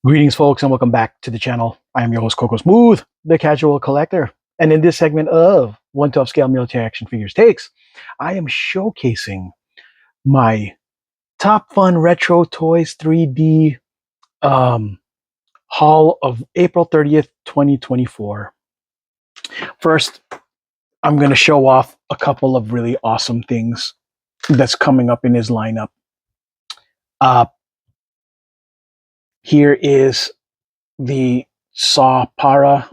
Greetings, folks, and welcome back to the channel. I am your host, Coco Smooth, the casual collector. And in this segment of 1/12 scale military action figures takes, I am showcasing my top fun retro toys 3D um, haul of April 30th, 2024. First, I'm going to show off a couple of really awesome things that's coming up in his lineup. Uh, Here is the Saw Para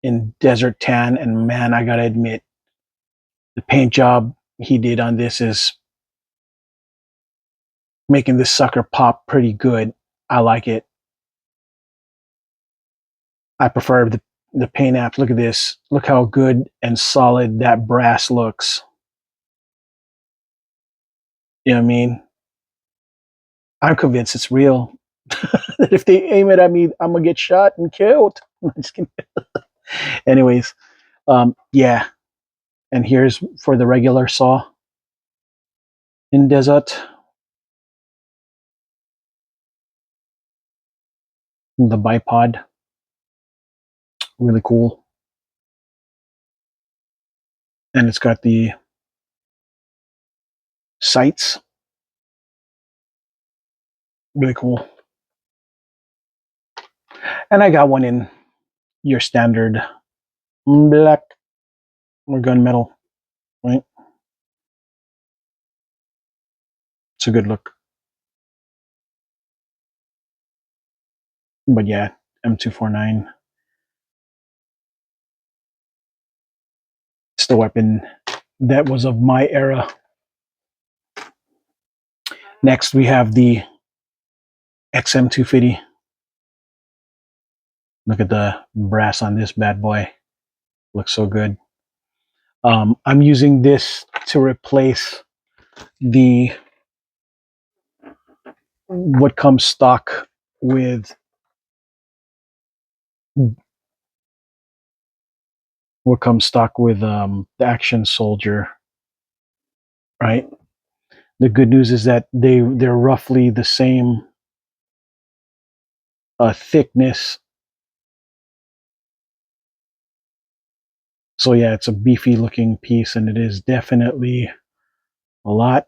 in Desert Tan, and man, I gotta admit, the paint job he did on this is making this sucker pop pretty good. I like it. I prefer the paint apps. Look at this. Look how good and solid that brass looks. You know what I mean? I'm convinced it's real. That if they aim it at me, I'm gonna get shot and killed. Just kidding. Anyways, yeah. And here's for the regular Saw in Desert. The bipod. Really cool. And it's got the sights. Really cool. And I got one in your standard black or gunmetal, right? It's a good look. But yeah, M249. It's the weapon that was of my era. Next, we have the XM250. Look at the brass on this bad boy. Looks so good. I'm using this to replace the what comes stock with the Action Soldier, right? The good news is that they're roughly the same thickness. So yeah, it's a beefy looking piece, and it is definitely a lot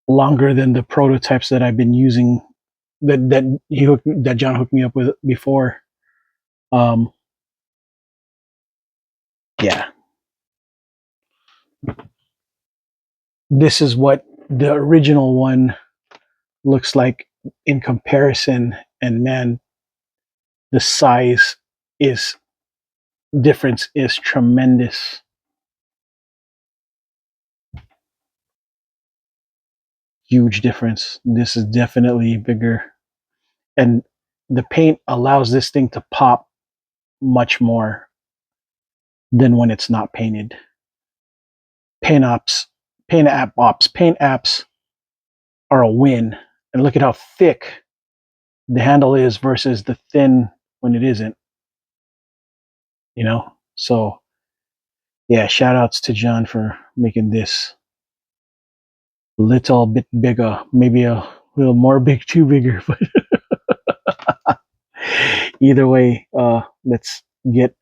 longer than the prototypes that I've been using that John hooked me up with before. Yeah, this is what the original one looks like in comparison, and man, the size is difference is tremendous. Huge difference. This is definitely bigger, and the paint allows this thing to pop much more than when it's not painted. Paint ops, paint apps are a win. And look at how thick the handle is versus the thin when it isn't. You know? So yeah, shout outs to John for making this a little bit bigger. Maybe a little more big, too bigger, but either way, let's get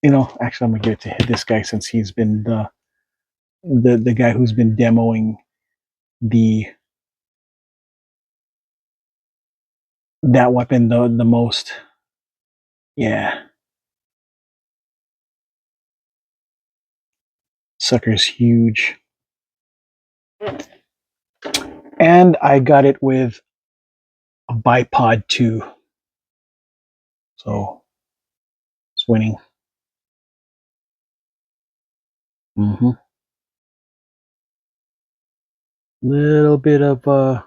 actually I'm gonna give it to this guy since he's been the guy who's been demoing the that weapon the most. Yeah. Sucker's huge. And I got it with a bipod too. So it's winning. Mm-hmm. Little bit of I'm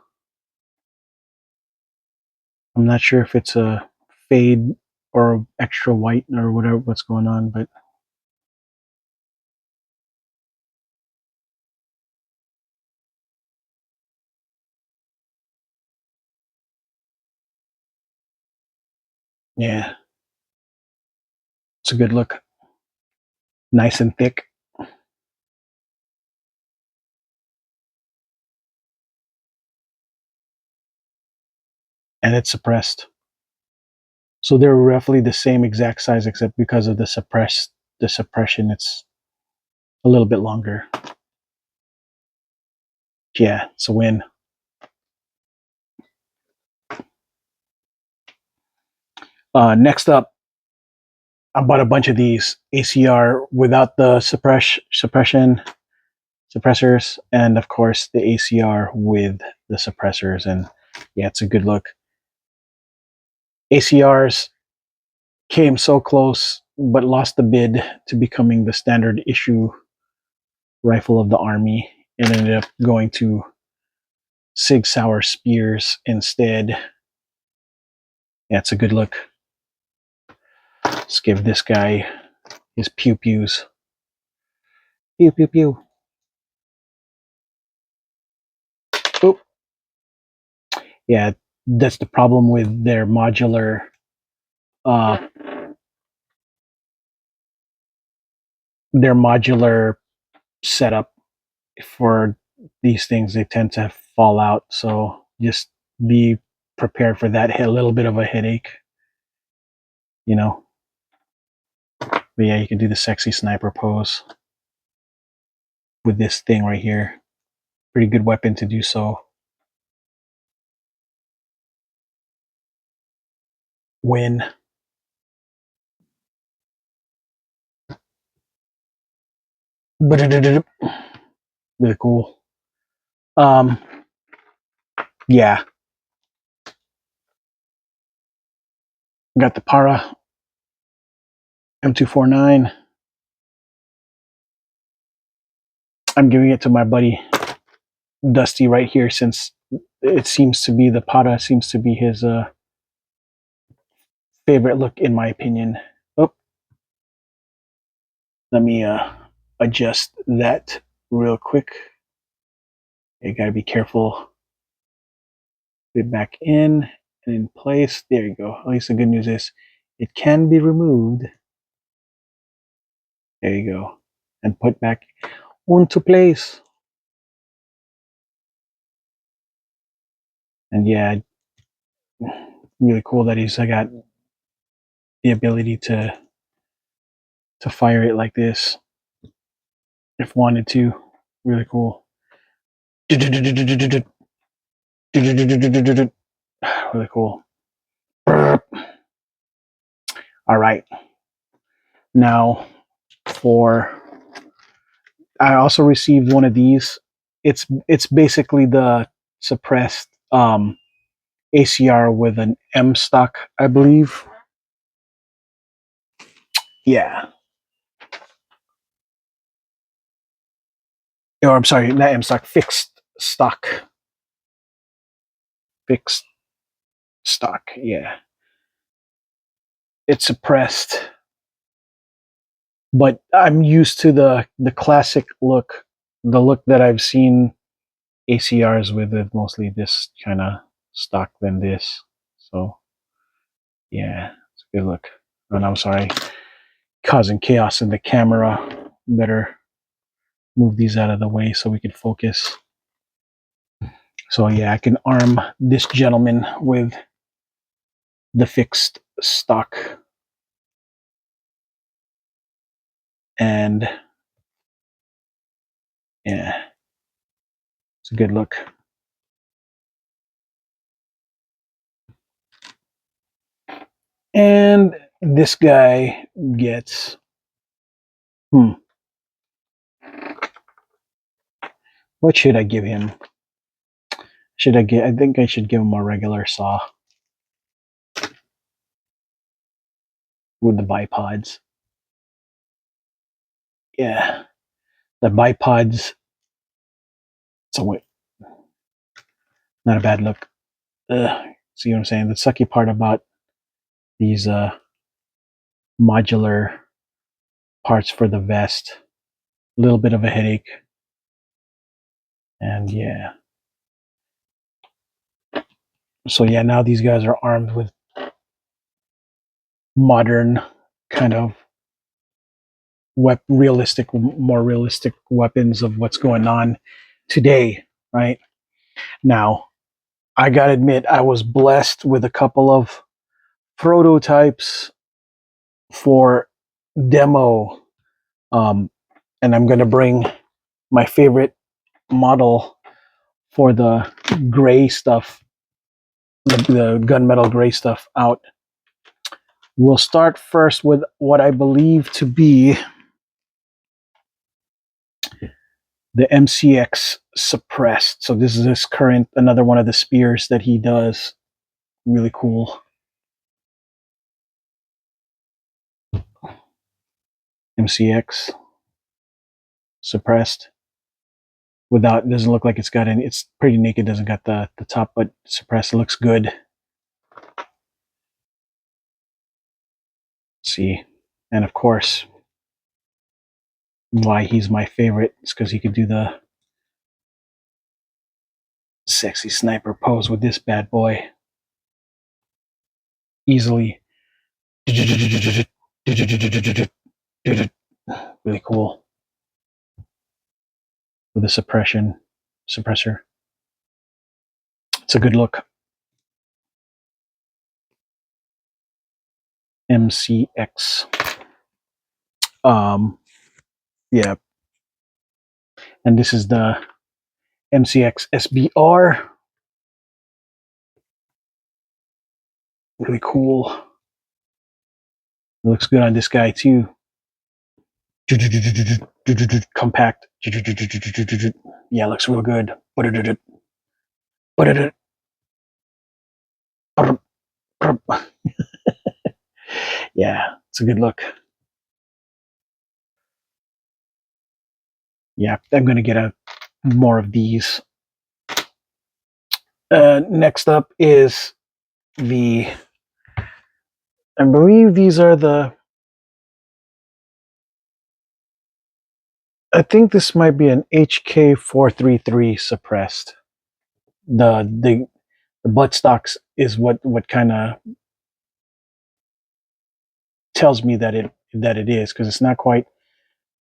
not sure if it's a fade or extra white or whatever what's going on, but yeah, it's a good look. Nice and thick. and it's suppressed. So they're roughly the same exact size, except because of the suppression, it's a little bit longer. Yeah, it's a win. Next up, I bought a bunch of these ACR without the suppressors, and of course the ACR with the suppressors. And yeah, it's a good look. ACRs came so close, but lost the bid to becoming the standard issue rifle of the Army, and ended up going to Sig Sauer spears instead. Yeah, it's a good look. Let's give this guy his pew pews. Pew pew pew. Oop. Yeah, that's the problem with uh their modular setup for these things. They tend to fall out, so just be prepared for that. A little bit of a headache, you know. But yeah, you can do the sexy sniper pose with this thing right here. Pretty good weapon to do so. Win. Really cool. Um, yeah, got the Para M249. I'm giving it to my buddy Dusty right here, since it seems to be the Para seems to be his favorite look, in my opinion. Oh, let me adjust that real quick. You gotta be careful. Put it back in and in place. There you go. At least the good news is it can be removed. There you go. And put back onto place. And yeah, really cool that I got the ability to fire it like this if wanted to. Really cool. Really cool. All right. Now for I also received one of these. It's basically the suppressed ACR with an M stock, I believe. Yeah. Or I'm sorry, not M stock, fixed stock. Fixed stock. Yeah. It's suppressed, but I'm used to the classic look, the look that I've seen ACRs with mostly this kind of stock than this. So yeah, it's a good look. And I'm sorry, causing chaos in the camera. Better move these out of the way so we can focus. So yeah, I can arm this gentleman with the fixed stock, and yeah, it's a good look. And this guy gets what should I give him? I think I should give him a regular saw with the bipods. Yeah, the bipods. So wait, not a bad look. See what I'm saying? The sucky part about these modular parts for the vest, a little bit of a headache. And yeah, so yeah, now these guys are armed with modern kind of more realistic weapons of what's going on today, right? Now, I gotta admit, I was blessed with a couple of prototypes for demo. Um, and I'm gonna bring my favorite model for the gray stuff, the gunmetal gray stuff out. We'll start first with what I believe to be the MCX suppressed. So this is this current, another one of the spears that he does. Really cool. MCX suppressed. Without, it doesn't look like it's got any, it's pretty naked, doesn't got the top, but suppressed. It looks good. Let's see. And of course, why he's my favorite is because he could do the sexy sniper pose with this bad boy easily. Really cool with a suppressor. It's a good look. MCX. Yeah, and this is the MCX SBR. Really cool. It looks good on this guy too. Compact. Yeah, looks real good. Yeah, it's a good look. Yeah, I'm gonna get a more of these. Next up is the, I believe these are the, I think this might be an HK433 suppressed. The buttstocks is what kind of tells me that it is, because it's not quite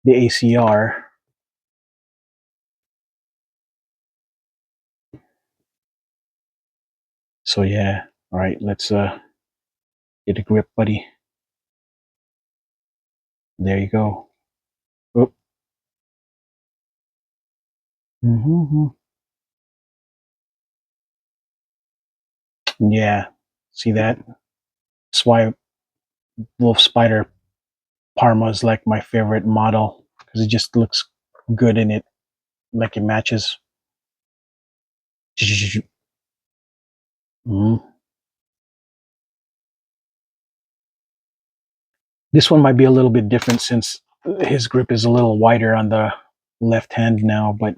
the ACR. So yeah, all right, let's get a grip, buddy. There you go. Oh. Mm-hmm. Yeah, see that? That's why Wolf Spider Parma is like my favorite model, because it just looks good in it, like it matches. Mm. This one might be a little bit different since his grip is a little wider on the left hand now, but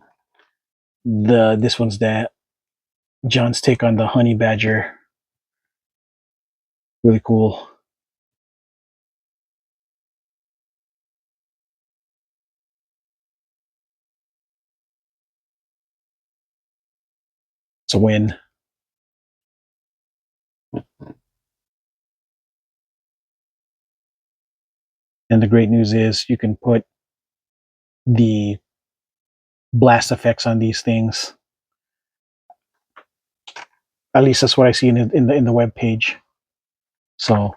this one's the John's take on the honey badger. Really cool. It's a win. And the great news is you can put the blast effects on these things. At least that's what I see in the web page. So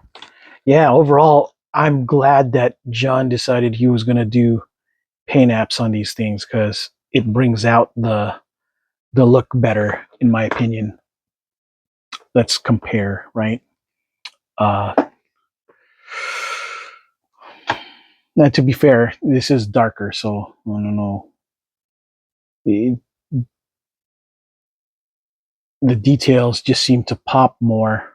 yeah, overall, I'm glad that John decided he was going to do paint apps on these things, because it brings out the look better, in my opinion. Let's compare, right? Uh, now, to be fair, this is darker, so I don't know. The, the details just seem to pop more.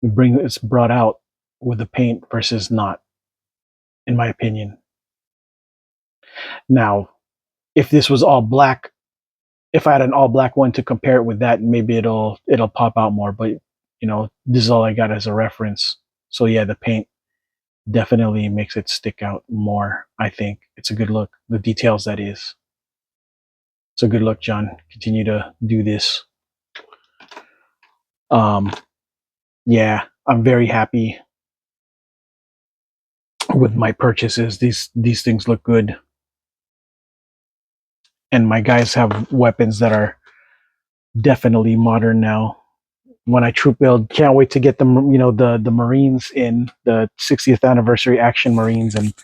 It's brought out with the paint versus not, in my opinion. Now, if this was all black, if I had an all black one to compare it with that, maybe it'll pop out more. But this is all I got as a reference. So yeah, the paint definitely makes it stick out more. I think it's a good look. The details, that is. It's a good look, John. Continue to do this. Um, yeah, I'm very happy with my purchases. These things look good, and my guys have weapons that are definitely modern now. When I troop build, can't wait to get them, the Marines in the 60th anniversary action Marines, and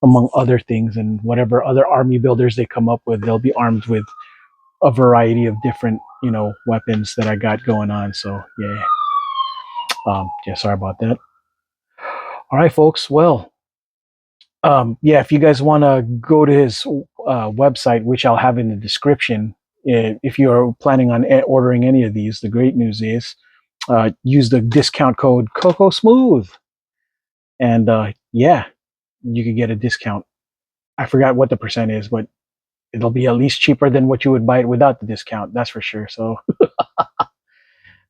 among other things, and whatever other army builders they come up with, they'll be armed with a variety of different, weapons that I got going on. So yeah, yeah. Sorry about that. All right, folks. Well, yeah. If you guys want to go to his website, which I'll have in the description, if you're planning on ordering any of these, the great news is use the discount code Coco Smooth, and yeah, you could get a discount. I forgot what the percent is, but it'll be at least cheaper than what you would buy it without the discount. That's for sure. So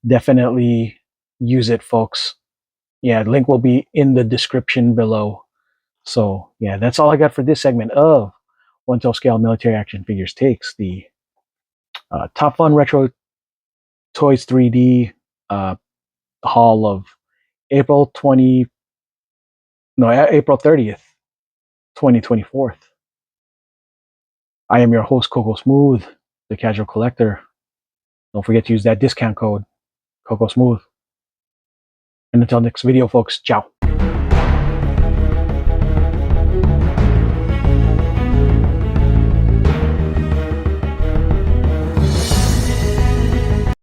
definitely use it, folks. Yeah, link will be in the description below. So yeah, that's all I got for this segment of One to Scale Military Action Figures Takes, the Top Fun Retro Toys 3D uh, haul of April 20, no, April 30th, 2024. I am your host, Coco Smooth, the casual collector. Don't forget to use that discount code, Coco Smooth. And until next video, folks, ciao.